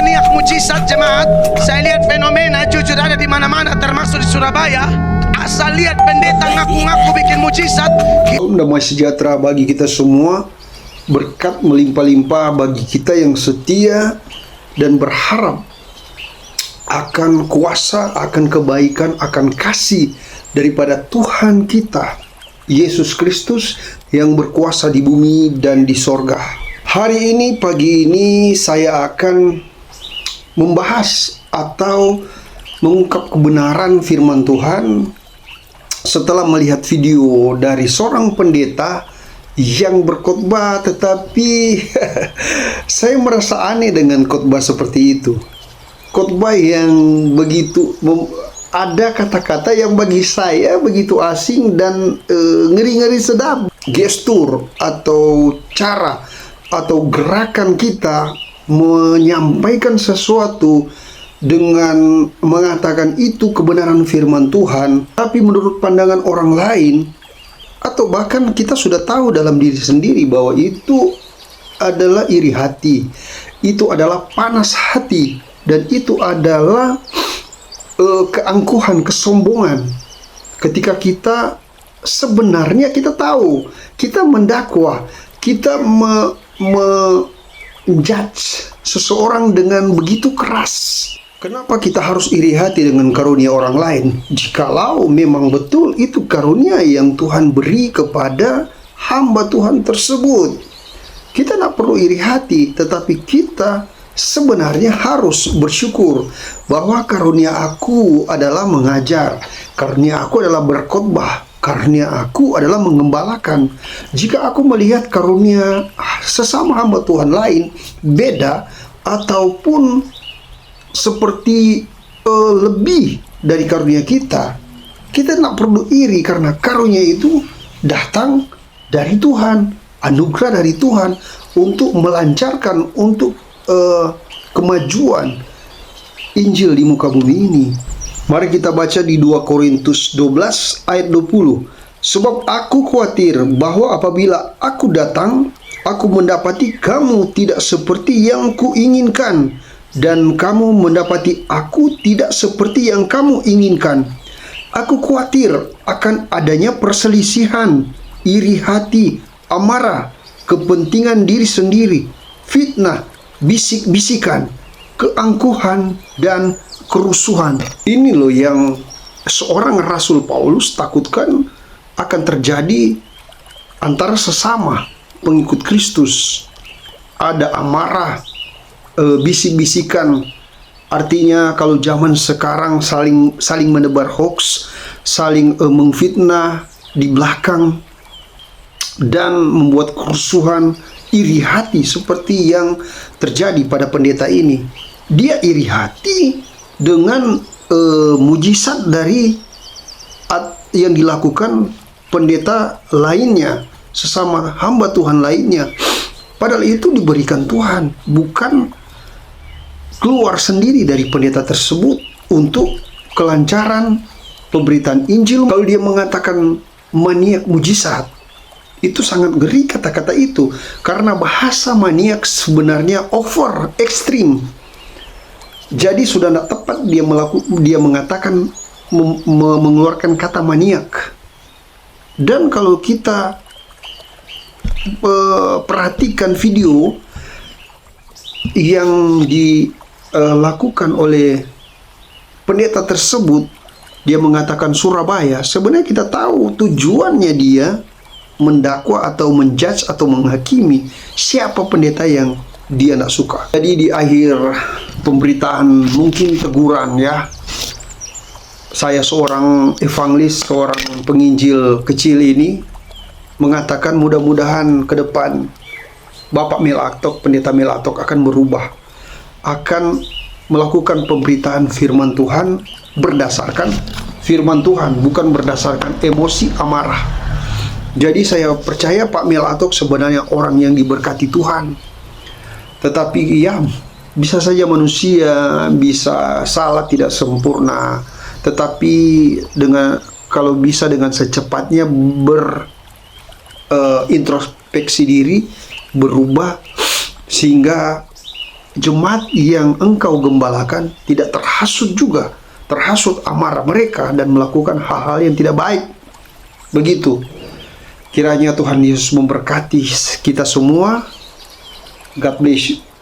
maniak mujizat jemaat. Saya lihat fenomena jujur ada di mana-mana, termasuk di Surabaya. Asal lihat pendeta ngaku-ngaku bikin mujizat. Damai sejahtera bagi kita semua, berkat melimpah-limpah bagi kita yang setia dan berharap akan kuasa, akan kebaikan, akan kasih daripada Tuhan kita Yesus Kristus yang berkuasa di bumi dan di sorga. Hari ini, pagi ini, saya akan membahas atau mengungkap kebenaran firman Tuhan setelah melihat video dari seorang pendeta yang berkhotbah, tetapi saya merasa aneh dengan khotbah seperti itu. Khotbah yang begitu ada kata-kata yang bagi saya begitu asing dan ngeri-ngeri sedap. Gestur atau cara atau gerakan kita menyampaikan sesuatu dengan mengatakan itu kebenaran firman Tuhan, tapi menurut pandangan orang lain, atau bahkan kita sudah tahu dalam diri sendiri bahwa itu adalah iri hati, itu adalah panas hati, dan itu adalah keangkuhan, kesombongan. Ketika kita sebenarnya kita tahu, kita mendakwa, kita menjudge seseorang dengan begitu keras. Kenapa kita harus iri hati dengan karunia orang lain? Jikalau memang betul itu karunia yang Tuhan beri kepada hamba Tuhan tersebut, kita tidak perlu iri hati, tetapi kita sebenarnya harus bersyukur bahwa karunia aku adalah mengajar, karunia aku adalah berkhotbah, karunia aku adalah mengembalakan. Jika aku melihat karunia sesama hamba Tuhan lain beda ataupun seperti lebih dari karunia kita, kita tidak perlu iri karena karunia itu datang dari Tuhan, anugerah dari Tuhan untuk melancarkan, untuk kemajuan Injil di muka bumi ini. Mari kita baca di 2 Korintus 12 ayat 20. Sebab aku khawatir bahwa apabila aku datang, aku mendapati kamu tidak seperti yang kuinginkan, dan kamu mendapati aku tidak seperti yang kamu inginkan. Aku khawatir akan adanya perselisihan, iri hati, amarah, kepentingan diri sendiri, fitnah, bisik-bisikan, keangkuhan, dan kerusuhan. Ini loh yang seorang Rasul Paulus takutkan akan terjadi antara sesama pengikut Kristus. Ada amarah, bisik-bisikan. Artinya kalau zaman sekarang saling menebar hoax, saling memfitnah di belakang, dan membuat kerusuhan, iri hati seperti yang terjadi pada pendeta ini. Dia iri hati dengan mujizat dari yang dilakukan pendeta lainnya, sesama hamba Tuhan lainnya. Padahal itu diberikan Tuhan, bukan keluar sendiri dari pendeta tersebut untuk kelancaran pemberitaan Injil. Kalau dia mengatakan maniak mujizat, itu sangat ngeri kata-kata itu, karena bahasa maniak sebenarnya over, ekstrim. Jadi sudah tidak tepat dia mengatakan mengeluarkan kata maniak. Dan kalau kita perhatikan video yang dilakukan oleh pendeta tersebut, dia mengatakan Surabaya. Sebenarnya kita tahu tujuannya dia mendakwa atau menjudge atau menghakimi siapa pendeta yang dia tidak suka. Jadi di akhir pemberitaan, mungkin teguran ya, saya seorang evangelis, seorang penginjil kecil ini mengatakan mudah-mudahan ke depan Bapak Melatok, Pendeta Melatok akan berubah, akan melakukan pemberitaan firman Tuhan berdasarkan firman Tuhan, bukan berdasarkan emosi amarah. Jadi saya percaya Pak Melatok sebenarnya orang yang diberkati Tuhan. Tetapi ya, bisa saja manusia bisa salah, tidak sempurna. Tetapi kalau bisa dengan secepatnya introspeksi diri, berubah, sehingga jemaat yang engkau gembalakan tidak terhasut juga, terhasut amarah mereka dan melakukan hal-hal yang tidak baik. Begitu. Kiranya Tuhan Yesus memberkati kita semua. God bless you.